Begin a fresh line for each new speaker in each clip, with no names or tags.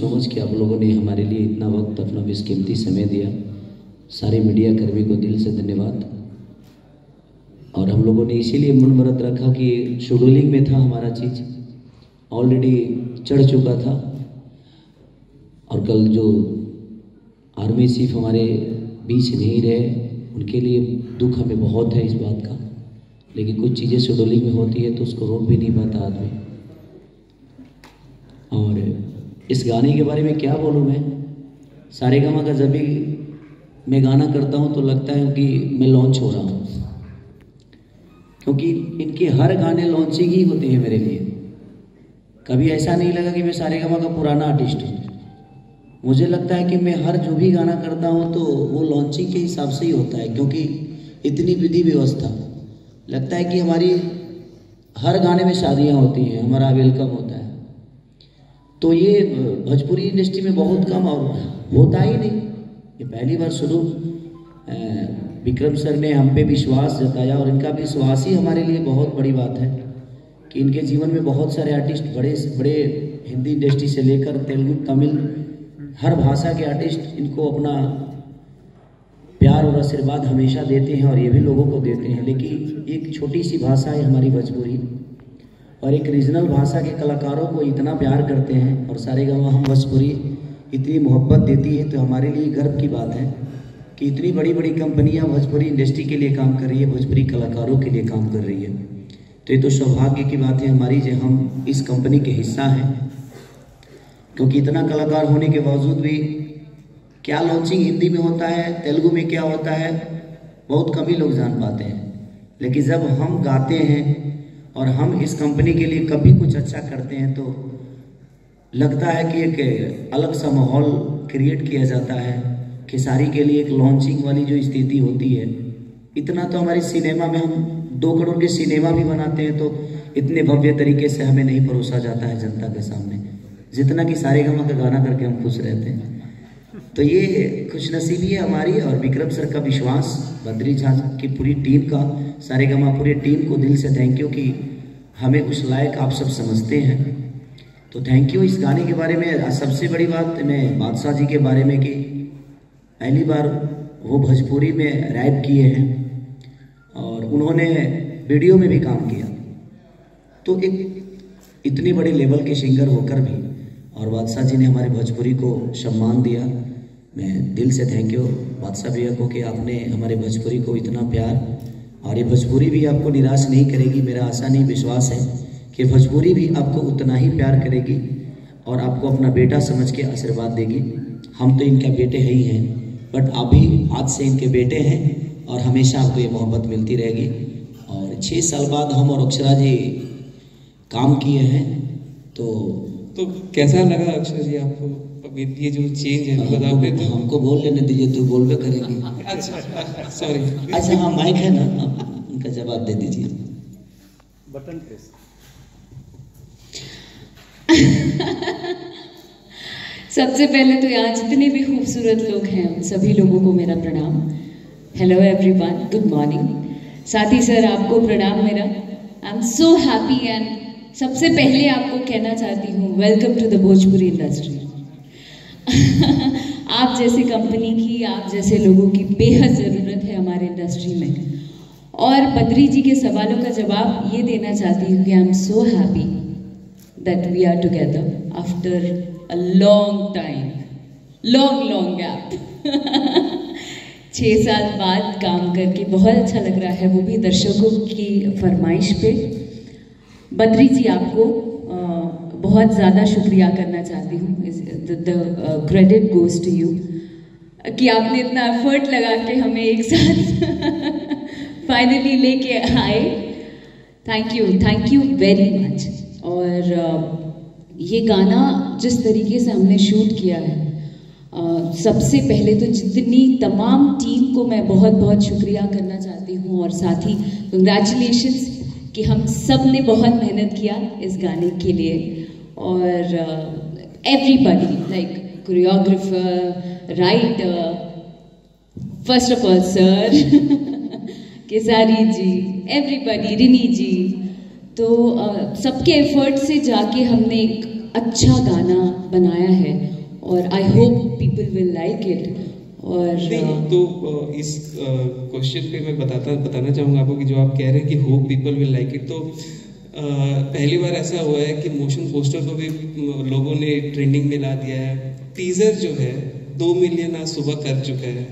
So much कि आप लोगों ने हमारे लिए इतना वक्त अपना बेशकीमती समय दिया। सारे मीडिया कर्मी को दिल से धन्यवाद। और हम लोगों ने इसीलिए मन व्रत रखा कि शेड्यूलिंग में था, हमारा चीज़ ऑलरेडी चढ़ चुका था। और कल जो आर्मी चीफ हमारे बीच नहीं रहे, उनके लिए दुख हमें बहुत है इस बात का। लेकिन कुछ चीज़ें शेड्यूलिंग में होती है तो उसको रोक भी नहीं पाता आदमी। और इस गाने के बारे में क्या बोलूँ मैं, सारेगामा का जब भी मैं गाना करता हूँ तो लगता है कि मैं लॉन्च हो रहा हूँ, क्योंकि इनके हर गाने लॉन्चिंग ही होते हैं मेरे लिए। कभी ऐसा नहीं लगा कि मैं सारेगामा का पुराना आर्टिस्ट हूँ। मुझे लगता है कि मैं हर जो भी गाना करता हूँ तो वो लॉन्चिंग के हिसाब से ही होता है, क्योंकि इतनी विधि व्यवस्था लगता है कि हमारी हर गाने में शादियाँ होती हैं, हमारा वेलकम होता है। तो ये भोजपुरी इंडस्ट्री में बहुत कम और होता ही नहीं। ये पहली बार शुरू विक्रम सर ने हम पे विश्वास जताया, और इनका विश्वास ही हमारे लिए बहुत बड़ी बात है कि इनके जीवन में बहुत सारे आर्टिस्ट, बड़े बड़े हिंदी इंडस्ट्री से लेकर तेलुगु, तमिल, हर भाषा के आर्टिस्ट इनको अपना प्यार और आशीर्वाद हमेशा देते हैं, और ये भी लोगों को देते हैं। लेकिन एक छोटी सी भाषा है हमारी भोजपुरी, और एक रीजनल भाषा के कलाकारों को इतना प्यार करते हैं, और सारेगामा हम भोजपुरी इतनी मोहब्बत देती है। तो हमारे लिए गर्व की बात है कि इतनी बड़ी बड़ी कंपनियां भोजपुरी इंडस्ट्री के लिए काम कर रही है, भोजपुरी कलाकारों के लिए काम कर रही है। तो ये तो सौभाग्य की बात है हमारी जो हम इस कंपनी के हिस्सा हैं, क्योंकि इतना कलाकार होने के बावजूद भी क्या लॉन्चिंग हिंदी में होता है, तेलुगु में क्या होता है, बहुत कम ही लोग जान पाते हैं। लेकिन जब हम गाते हैं और हम इस कंपनी के लिए कभी कुछ अच्छा करते हैं तो लगता है कि एक अलग सा माहौल क्रिएट किया जाता है। खेसारी के लिए एक लॉन्चिंग वाली जो स्थिति होती है, इतना तो हमारे सिनेमा में हम 2 करोड़ के सिनेमा भी बनाते हैं तो इतने भव्य तरीके से हमें नहीं परोसा जाता है जनता के सामने, जितना कि सारेगामा का गाना करके हम खुश रहते हैं। तो ये खुशनसीबी है हमारी, और विक्रम सर का विश्वास, बद्री झा की पूरी टीम का, सारेगामा पूरी टीम को दिल से थैंक यू कि हमें उस लायक आप सब समझते हैं। तो थैंक यू। इस गाने के बारे में सबसे बड़ी बात मैं बादशाह जी के बारे में कि पहली बार वो भोजपुरी में रैप किए हैं और उन्होंने वीडियो में भी काम किया। तो एक इतनी बड़े लेवल के सिंगर होकर भी, और बादशाह जी ने हमारे भोजपुरी को सम्मान दिया। मैं दिल से थैंक यू बादशाह भैया को कि आपने हमारे भोजपुरी को इतना प्यार, और ये भोजपुरी भी आपको निराश नहीं करेगी। मेरा आशा नहीं, विश्वास है कि भोजपुरी भी आपको उतना ही प्यार करेगी और आपको अपना बेटा समझ के आशीर्वाद देगी। हम तो इनका बेटे ही हैं, बट अभी आज से इनके बेटे हैं और हमेशा आपको ये मोहब्बत मिलती रहेगी। और 6 साल बाद हम और अक्षरा जी काम किए हैं। तो
कैसा लगा अक्षरा जी आपको ये जो चेंज है? बताओगे तो
हमको बोल लेने दीजिए, तो बोलबे करेंगे।
अच्छा सॉरी।
अच्छा हाँ, माइक है ना, उनका जवाब दे दीजिए।
Button press.
सबसे पहले तो यहाँ जितने भी खूबसूरत लोग हैं उन सभी लोगों को मेरा प्रणाम। Hello everyone, good morning. साथी सर आपको प्रणाम मेरा। I am so happy, and सबसे पहले आपको कहना चाहती हूँ welcome to the Bhojpuri industry. आप जैसे कंपनी की, आप जैसे लोगों की बेहद ज़रूरत है हमारे इंडस्ट्री में। और बद्री जी के सवालों का जवाब ये देना चाहती हूँ कि I am so happy that we are together after a long time, long gap. 6 साल बाद काम करके बहुत अच्छा लग रहा है, वो भी दर्शकों की फरमाइश पे। बद्री जी आपको बहुत ज़्यादा शुक्रिया करना चाहती हूँ। The credit goes to you कि आपने इतना एफर्ट लगा के हमें एक साथ फाइनली लेके आए। Thank you very much. और ये गाना जिस तरीके से हमने शूट किया है, सबसे पहले तो जितनी तमाम टीम को मैं बहुत शुक्रिया करना चाहती हूँ, और साथ ही कंग्रेचुलेशंस कि हम सब ने बहुत मेहनत किया इस गाने के लिए। और everybody like choreographer, writer, first of all sir Kesari ji, everybody, Rini ji, तो सबके एफर्ट से जाके हमने एक अच्छा गाना बनाया है। और I hope people will like it. और
तो इस क्वेश्चन पे मैं बताना चाहूँगा आपको कि जो आप कह रहे हैं कि hope people will like it, तो पहली बार ऐसा हुआ है कि मोशन पोस्टर को भी लोगों ने ट्रेंडिंग में ला दिया है। टीजर जो है 2 मिलियन आज सुबह कर चुका है।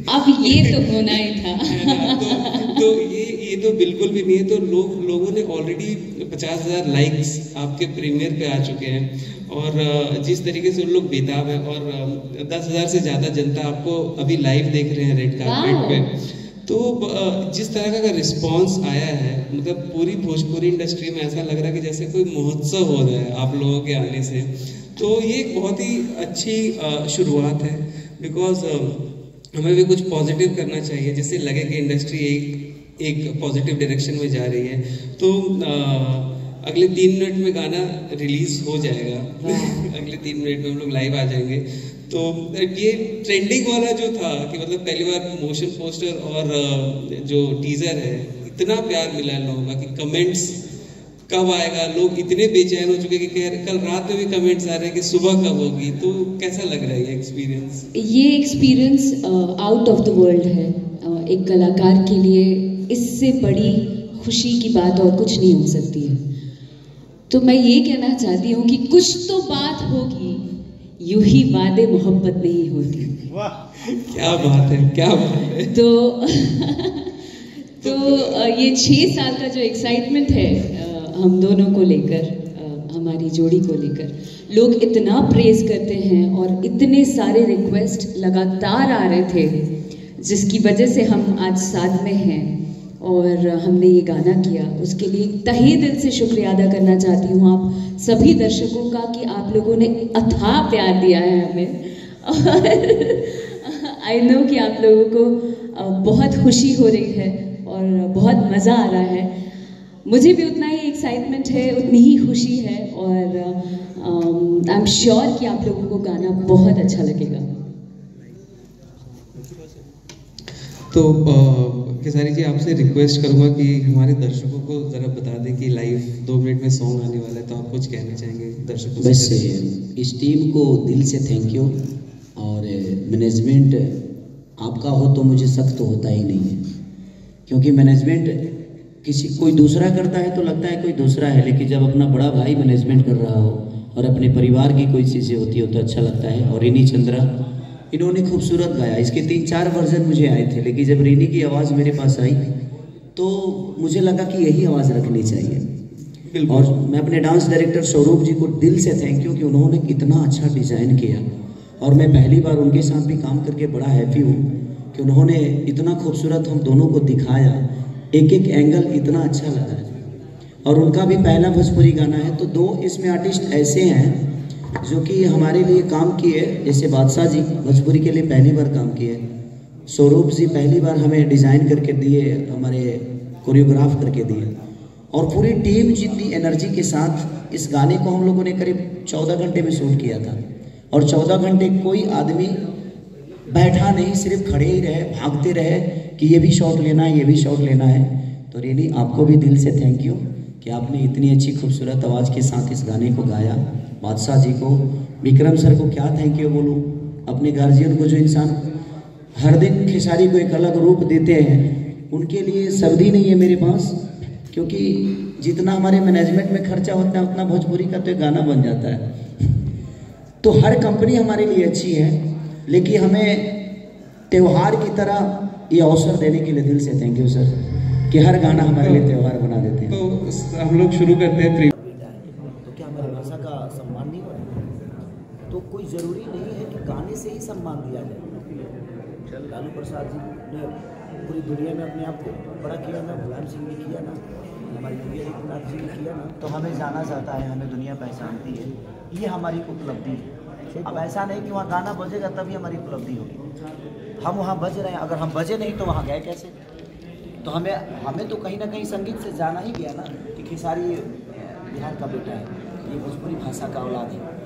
अब ये तो होना ही था।
तो ये तो बिल्कुल भी नहीं है। तो लोगों ने ऑलरेडी 50,000 लाइक्स आपके प्रीमियर पे आ चुके हैं, और जिस तरीके से उन लोग बेताब है, और 10,000 से ज़्यादा जनता आपको अभी लाइव देख रहे हैं रेड कार्पेट पे। तो जिस तरह का रिस्पांस आया है, मतलब पूरी भोजपुरी इंडस्ट्री में ऐसा लग रहा है कि जैसे कोई महोत्सव हो रहा है आप लोगों के आने से। तो ये एक बहुत ही अच्छी शुरुआत है, बिकॉज हमें भी कुछ पॉजिटिव करना चाहिए, जिससे लगे कि इंडस्ट्री एक पॉजिटिव डायरेक्शन में जा रही है। तो अगले 3 मिनट में गाना रिलीज हो जाएगा। अगले 3 मिनट में हम लोग लाइव आ जाएंगे। तो ये ट्रेंडिंग वाला जो था कि मतलब पहली बार मोशन पोस्टर और जो टीजर है, इतना प्यार मिला है लोगों का कि कमेंट्स कब आएगा, लोग इतने बेचैन हो चुके कि कल रात में भी कमेंट्स आ रहे हैं कि सुबह कब होगी। तो कैसा लग रहा है ये एक्सपीरियंस?
ये experience out of the world है। एक कलाकार के लिए इससे बड़ी खुशी की बात और कुछ नहीं हो सकती है। तो मैं ये कहना चाहती हूँ कि कुछ तो बात होगी, यूं ही वादे मोहब्बत नहीं होती।
वाह, क्या बात है, क्या बात है।
तो ये 6 साल का जो एक्साइटमेंट है हम दोनों को लेकर, हमारी जोड़ी को लेकर, लोग इतना प्रेज करते हैं और इतने सारे रिक्वेस्ट लगातार आ रहे थे, जिसकी वजह से हम आज साथ में हैं और हमने ये गाना किया। उसके लिए तहे दिल से शुक्रिया अदा करना चाहती हूँ आप सभी दर्शकों का कि आप लोगों ने अथाह प्यार दिया है हमें। और आई नो कि आप लोगों को बहुत खुशी हो रही है और बहुत मज़ा आ रहा है। मुझे भी उतना ही एक्साइटमेंट है, उतनी ही खुशी है, और आई एम श्योर कि आप लोगों को गाना बहुत अच्छा लगेगा।
तो खेसारी जी, आपसे रिक्वेस्ट करूंगा कि हमारे दर्शकों को जरा बता दें कि लाइव 2 मिनट में सॉन्ग आने वाला है, तो आप कुछ कहना चाहेंगे दर्शकों से?
बस इस टीम को दिल से थैंक यू। और मैनेजमेंट आपका हो तो मुझे शक तो होता ही नहीं है, क्योंकि मैनेजमेंट कोई दूसरा करता है तो लगता है कोई दूसरा है, लेकिन जब अपना बड़ा भाई मैनेजमेंट कर रहा हो और अपने परिवार की कोई चीज़ें होती हो तो अच्छा लगता है। और रिनी चंद्रा, इन्होंने खूबसूरत गाया। इसके 3-4 वर्जन मुझे आए थे, लेकिन जब रीनी की आवाज़ मेरे पास आई तो मुझे लगा कि यही आवाज़ रखनी चाहिए। और मैं अपने डांस डायरेक्टर स्वरूप जी को दिल से थैंक यू कि उन्होंने कितना अच्छा डिज़ाइन किया। और मैं पहली बार उनके साथ भी काम करके बड़ा हैप्पी हूँ कि उन्होंने इतना खूबसूरत हम दोनों को दिखाया, एक एंगल इतना अच्छा लगा। और उनका भी पहला भोजपुरी गाना है। तो 2 इसमें आर्टिस्ट ऐसे हैं जो कि हमारे लिए काम किए, जैसे बादशाह जी भोजपुरी के लिए पहली बार काम किए, स्वरूप जी पहली बार हमें डिज़ाइन करके दिए, हमारे कोरियोग्राफ करके दिए, और पूरी टीम जितनी एनर्जी के साथ इस गाने को हम लोगों ने करीब 14 घंटे में शूट किया था। और 14 घंटे कोई आदमी बैठा नहीं, सिर्फ खड़े ही रहे, भागते रहे कि ये भी शॉट लेना है, ये भी शॉट लेना है। तो रियली आपको भी दिल से थैंक यू कि आपने इतनी अच्छी खूबसूरत आवाज़ के साथ इस गाने को गाया। बादशाह जी को, विक्रम सर को क्या थैंक यू बोलूँ, अपने गार्जियन को जो इंसान हर दिन खेसारी को एक अलग रूप देते हैं, उनके लिए शब्द ही नहीं है मेरे पास, क्योंकि जितना हमारे मैनेजमेंट में खर्चा होता है उतना भोजपुरी का तो एक गाना बन जाता है। तो हर कंपनी हमारे लिए अच्छी है, लेकिन हमें त्यौहार की तरह ये अवसर देने के लिए दिल से थैंक यू सर, कि हर गाना हमारे लिए त्यौहार बना देते हैं।
तो हम लोग शुरू करते हैं।
तो क्या हमारी भाषा का सम्मान नहीं हो रहा? तो कोई ज़रूरी नहीं है कि गाने से ही सम्मान दिया जाए। लालू प्रसाद जी ने पूरी दुनिया में अपने आप को बड़ा किया ना, मुलायम सिंह ने किया ना, हमारे योगी आदित्यनाथ जी ने किया ना। तो हमें जाना जाता है, हमें दुनिया पहचानती है, ये हमारी उपलब्धि है। अब ऐसा नहीं कि वहाँ गाना बजेगा तभी हमारी उपलब्धि होगी। हम वहाँ बज रहे हैं, अगर हम बजे नहीं तो वहाँ गए कैसे? तो हमें तो कहीं ना कहीं संगीत से जाना ही गया ना कि खेसारी बिहार का बेटा है, ये भोजपुरी भाषा का औलाद है।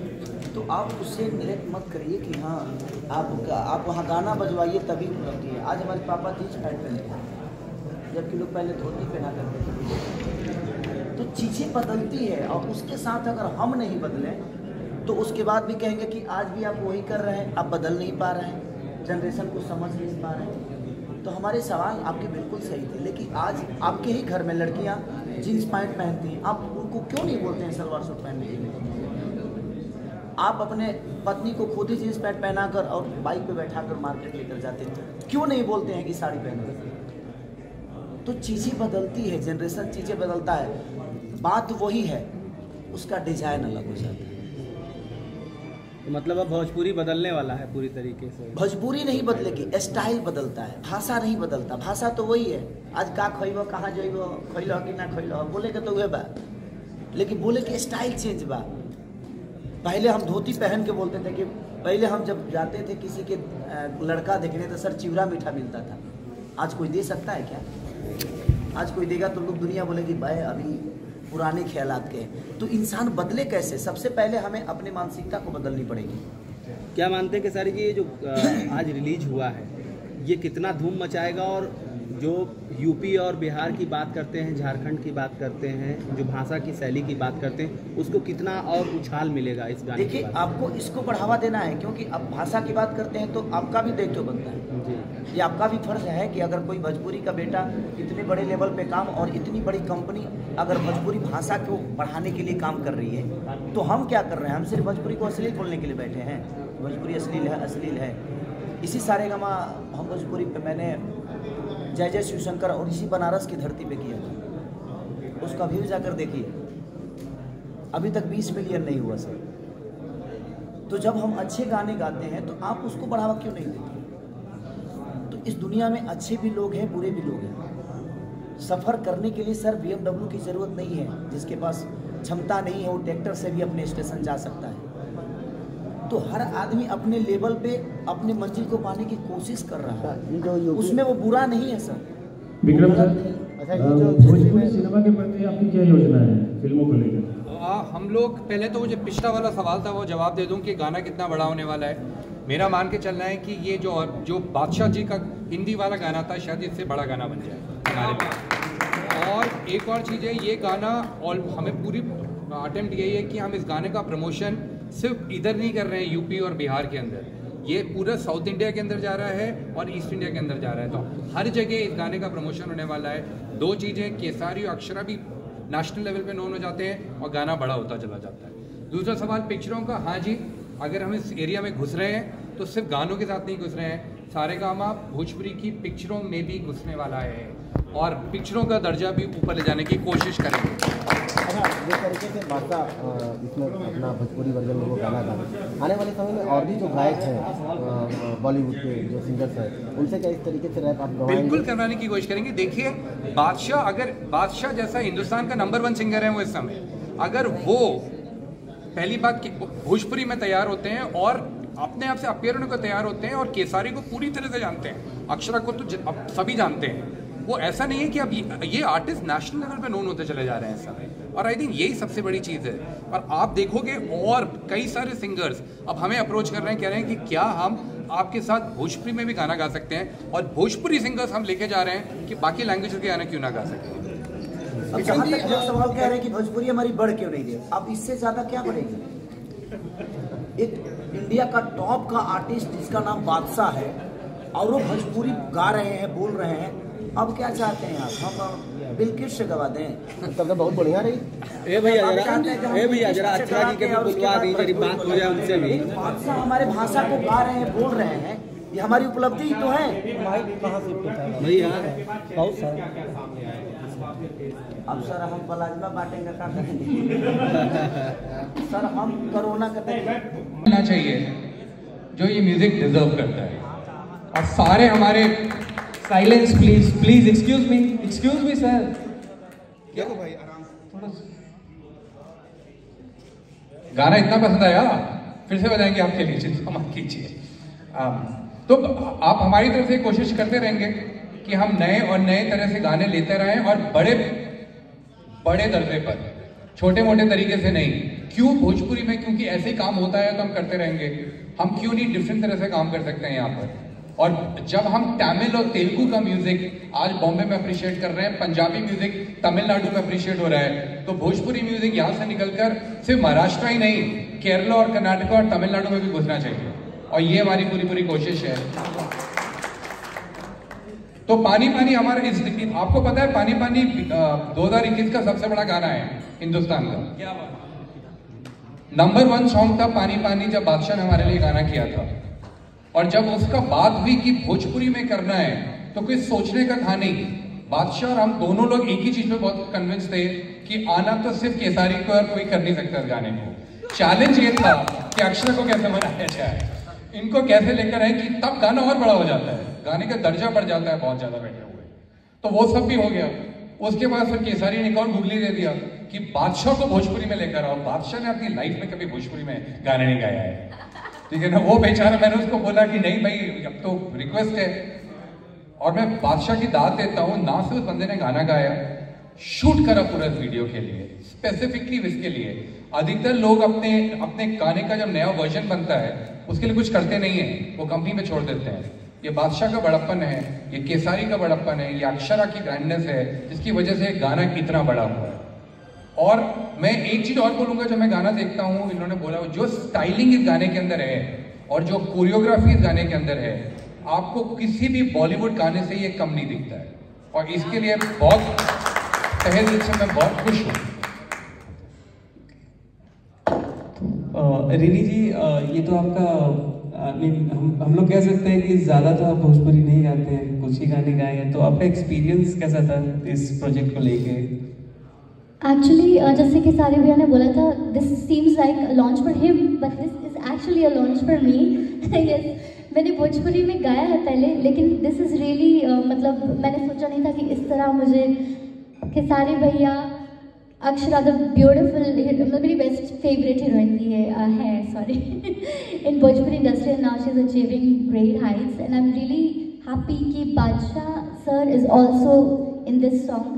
तो आप उससे डायरेक्ट मत करिए कि हाँ आप वहाँ गाना बजवाइए तभी उपलब्धि है। आज हमारे पापा जीन्स पैंट पहनते हैं, जबकि लोग पहले धोती पहना करते थे। तो चीज़ें बदलती है, और उसके साथ अगर हम नहीं बदलें तो उसके बाद भी कहेंगे कि आज भी आप वही कर रहे हैं, आप बदल नहीं पा रहे हैं, जनरेशन को समझ नहीं पा रहे हैं। तो हमारे सवाल आपके बिल्कुल सही थे, लेकिन आज आपके ही घर में लड़कियां जीन्स पैंट पहनती हैं, आप उनको क्यों नहीं बोलते हैं सलवार सूट पहनने के लिए? आप अपने पत्नी को खुद ही जीन्स पैंट पहनाकर और बाइक पे बैठाकर मार्केट लेकर जाते हैं, क्यों नहीं बोलते हैं कि साड़ी पहनो? तो चीज़ें बदलती है, जनरेशन चीज़ें बदलता है, बात वही है, उसका डिजाइन अलग हो जाता है।
तो मतलब अब भोजपुरी बदलने वाला है पूरी तरीके से?
भोजपुरी नहीं बदलेगी, स्टाइल बदलता है, भाषा नहीं बदलता। भाषा तो वही है, आज का खइबो, कहाँ जइबो, खइलो कि ना खइलो, बोले के तो उहे बा, लेकिन बोले के स्टाइल चेंज बा। पहले हम धोती पहन के बोलते थे कि पहले हम जब जाते थे किसी के लड़का देखने तो सर चिवड़ा मीठा मिलता था। आज कोई दे सकता है क्या? आज कोई देगा तो लोग दुनिया बोलेगी भाई अभी पुराने ख्यालात के। तो इंसान बदले कैसे? सबसे पहले हमें अपनी मानसिकता को बदलनी पड़ेगी।
क्या मानते हैं कि सारी ये जो आज रिलीज हुआ है ये कितना धूम मचाएगा? और जो यूपी और बिहार की बात करते हैं, झारखंड की बात करते हैं, जो भाषा की शैली की बात करते हैं, उसको कितना और उछाल मिलेगा इस गाने?
देखिए, आपको इसको बढ़ावा देना है, क्योंकि अब भाषा की बात करते हैं तो आपका भी दायित्व बनता है जी। ये आपका भी फर्ज है कि अगर कोई भोजपुरी का बेटा इतने बड़े लेवल पे काम और इतनी बड़ी कंपनी अगर भोजपुरी भाषा को बढ़ाने के लिए काम कर रही है, तो हम क्या कर रहे हैं? हम सिर्फ भोजपुरी को अश्लील बोलने के लिए बैठे हैं? भोजपुरी अश्लील है। इसी सारेगामा हम भोजपुरी पे मैंने जय जय शिवशंकर और इसी बनारस की धरती पे किया था, उसका व्यू जाकर देखिए, अभी तक 20 मिलियन नहीं हुआ सर। तो जब हम अच्छे गाने गाते हैं तो आप उसको बढ़ावा क्यों नहीं देते? तो इस दुनिया में अच्छे भी लोग हैं, बुरे भी लोग हैं। सफ़र करने के लिए सर BMW की ज़रूरत नहीं है, जिसके पास क्षमता नहीं है वो ट्रैक्टर से भी अपने स्टेशन जा सकता है। तो हर आदमी अपने लेवल पे अपने मंजिल को पाने की कोशिश कर रहा है, उसमें वो बुरा नहीं है sir.
Vikram sir, Bhojpuri cinema के प्रति आपकी क्या योजना है फिल्मों को लेकर?
हम लोग पहले तो मुझे पिछला वाला सवाल था वो जवाब दे दूं कि गाना कितना बड़ा होने वाला है। मेरा मान के चलना है कि ये जो बादशाह जी का हिंदी वाला गाना था शायद इससे बड़ा गाना बन जाए हमारे पास। और एक और चीज़ है, ये गाना और हमें पूरी अटेम्प्ट यही है कि हम इस गाने का प्रमोशन सिर्फ इधर नहीं कर रहे हैं यूपी और बिहार के अंदर, ये पूरा साउथ इंडिया के अंदर जा रहा है और ईस्ट इंडिया के अंदर जा रहा है। तो हर जगह इस गाने का प्रमोशन होने वाला है। दो चीज़ें, केसारी और अक्षरा भी नेशनल लेवल पे नोन हो जाते हैं और गाना बड़ा होता चला जाता है। दूसरा सवाल पिक्चरों का, हाँ जी, अगर हम इस एरिया में घुस रहे हैं तो सिर्फ गानों के साथ नहीं घुस रहे हैं, सारेगामा भोजपुरी की पिक्चरों में भी घुसने वाला है और पिक्चरों का दर्जा भी ऊपर ले जाने की कोशिश करेंगे।
अच्छा, जिस तरीके से बादशाह इसमें अपना भोजपुरी वर्जन में वो गाना गा, आने वाले समय में और भी जो गायक हैं बॉलीवुड के जो सिंगर्स हैं, उनसे क्या इस तरीके से रैप आप गवाएंगे?
बिल्कुल करवाने की कोशिश करेंगे। देखिए, बादशाह जैसा हिंदुस्तान का नंबर 1 सिंगर है वो इस समय, अगर वो पहली बात भोजपुरी में तैयार होते हैं और अपने आप से अपेयर होने को तैयार होते हैं और केसारी को पूरी तरह से जानते हैं, अक्षरा को तो अब सभी जानते हैं, वो ऐसा नहीं है कि अब ये आर्टिस्ट नेशनल लेवल पे नोन होते चले जा रहे हैं इस समय। और आई थिंक यही सबसे बड़ी चीज़ है। और आप देखोगे और कई सारे सिंगर्स अब हमें अप्रोच कर रहे हैं, कह रहे हैं कि क्या हम आपके साथ भोजपुरी में भी गाना गा सकते हैं, और भोजपुरी सिंगर्स हम लेके जा रहे हैं कि बाकी लैंग्वेज के गाना क्यों ना गा सकें।
अब जहाँ तक जो सवाल कह रहे हैं कि भोजपुरी हमारी बढ़ क्यों नहीं रही, अब इससे ज़्यादा क्या बढ़ेगी? एक इंडिया का टॉप का आर्टिस्ट जिसका नाम बादशाह है और वो भोजपुरी गा रहे हैं, बोल रहे हैं, अब क्या चाहते हैं आप? हम बिल्किट से गवा दें?
तब तो बहुत बढ़िया रही।
ए भैया जरा अक्षरा जी के भी बुलवा दीजिए, मेरी बात हो जाए उनसे भी।
बादशाह हमारे भाषा को गा रहे हैं, बोल रहे हैं, ये हमारी उपलब्धि ही तो है
भैया।
बहुत सारा
अब सर हम प्लाज्मा बांटेंगे, क्या करेंगे? सर हम कोरोना का
होना चाहिए जो ये म्यूजिक डिजर्व करता है। और सारे हमारे silence please excuse me sir, देखो भाई आराम थोड़ा। गाना इतना पसंद आया, फिर से बजाएंगे आपके लिए, चिंता मत कीजिए। तो आप हमारी तरफ से कोशिश करते रहेंगे कि हम नए और नए तरह से गाने लेते रहें और बड़े दर्जे पर, छोटे मोटे तरीके से नहीं। क्यों भोजपुरी में? क्योंकि ऐसे ही काम होता है तो हम करते रहेंगे। हम क्यों नहीं डिफरेंट तरह से काम कर सकते हैं यहाँ पर? और जब हम तमिल और तेलुगु का म्यूजिक आज बॉम्बे में अप्रिशिएट कर रहे हैं, पंजाबी म्यूजिक तमिलनाडु में अप्रिशिएट हो रहा है, तो भोजपुरी म्यूजिक यहाँ से निकलकर सिर्फ महाराष्ट्र ही नहीं, केरला और कर्नाटक और तमिलनाडु में भी घुसना चाहिए, और ये हमारी पूरी कोशिश है। तो पानी पानी हमारा आपको पता है पानी पानी 2021 का सबसे बड़ा गाना है हिंदुस्तान का। क्या बात। नंबर 1 सॉन्ग था पानी पानी, जब बादशाह ने हमारे लिए गाना किया था। और जब उसका बात हुई कि भोजपुरी में करना है तो कोई सोचने का था नहीं। बादशाह और हम दोनों लोग एक ही चीज में बहुत कन्विंस थे कि आना तो सिर्फ केसारी को, और कोई कर नहीं सकता इस गाने को। चैलेंज ये था कि अक्षरा को कैसे बनाया जाए, इनको कैसे लेकर आए कि तब गाना और बड़ा हो जाता है, गाने का दर्जा बढ़ जाता है बहुत ज्यादा बैठे हुए। तो वो सब भी हो गया। उसके बाद फिर केसारी ने एक और गुगली दे दिया कि बादशाह को भोजपुरी में लेकर आओ। बादशाह ने अपनी लाइफ में कभी भोजपुरी में गाने नहीं गाया है, ठीक है ना। वो बेचारा, मैंने उसको बोला कि नहीं भाई अब तो रिक्वेस्ट है, और मैं बादशाह की दाद देता हूँ, ना सिर्फ उस बंदे ने गाना गाया, शूट करा पूरा वीडियो के लिए, स्पेसिफिकली इसके लिए। अधिकतर लोग अपने गाने का जब नया वर्जन बनता है उसके लिए कुछ करते नहीं है, वो कंपनी में छोड़ देते हैं। ये बादशाह का बड़प्पन है, ये केसारी का बड़प्पन है, ये अक्षरा की ग्रैंडनेस है, जिसकी वजह से गाना इतना बड़ा हुआ है। और मैं एक चीज और बोलूंगा, जब मैं गाना देखता हूँ, इन्होंने बोला जो स्टाइलिंग इस गाने के अंदर है और जो कोरियोग्राफी इस गाने के अंदर है, आपको किसी भी बॉलीवुड गाने से ये कम नहीं दिखता है। और इसके लिए बहुत तहे दिल से मैं बहुत खुश हूँ।
रिनी जी, ये तो आपका हम लोग कह सकते हैं कि ज़्यादा तो आप भोजपुरी नहीं गाते हैं, कुछ ही गाने गाए हैं, तो आपका एक्सपीरियंस कैसा था इस प्रोजेक्ट को लेके?
एक्चुअली जैसे कि सारे भैया ने बोला था, this seems like launch for him but this is actually a launch for me. Yes, मैंने भोजपुरी में गाया है पहले, लेकिन दिस इज़ रियली मतलब मैंने सोचा नहीं था कि इस तरह मुझे खेसारी भैया, अक्षरा द ब्यूटिफुल, मतलब मेरी बेस्ट फेवरेट हीरोइन थी है sorry in Bhojpuri industry, and now she is achieving great Heights, and I am really happy कि बादशाह sir is also in this song.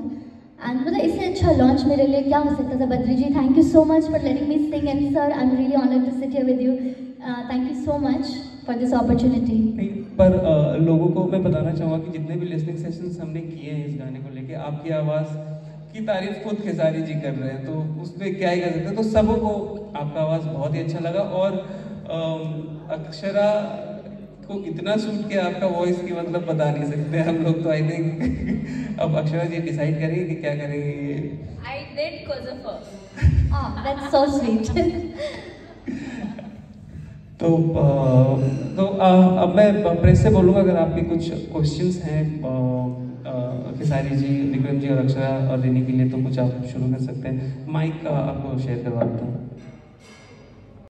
And मतलब इससे अच्छा लॉन्च मेरे लिए क्या हो सकता था। Badri ji, thank you so much for letting me sing, and sir I am really honoured to sit here with you. Thank you so much for this opportunity.
पर लोगों को मैं बताना चाहूँगा कि जितने भी लिसनिंग सेशंस हमने किए हैं इस गाने को लेके, आपकी आवाज़ की तारीफ खुद खेसारी जी कर रहे हैं, तो उसमें क्या ही कर सकते हैं। तो सबों को आपका आवाज़ बहुत ही अच्छा लगा, और अक्षरा को इतना सूट किया आपका वॉइस की मतलब बता नहीं सकते हम लोग। तो आई थिंक अब अक्षरा जी डिसाइड करेंगे कि क्या करेंगे।
I did because of her. Ah, that's so sweet.
तो अब मैं प्रेस से बोलूँगा, अगर आपके कुछ क्वेश्चंस हैं खेसारी जी, विक्रम जी और अक्षरा और रिनी के लिए, तो कुछ आप शुरू कर सकते हैं। माइक आपको शेयर करवा देता हूँ।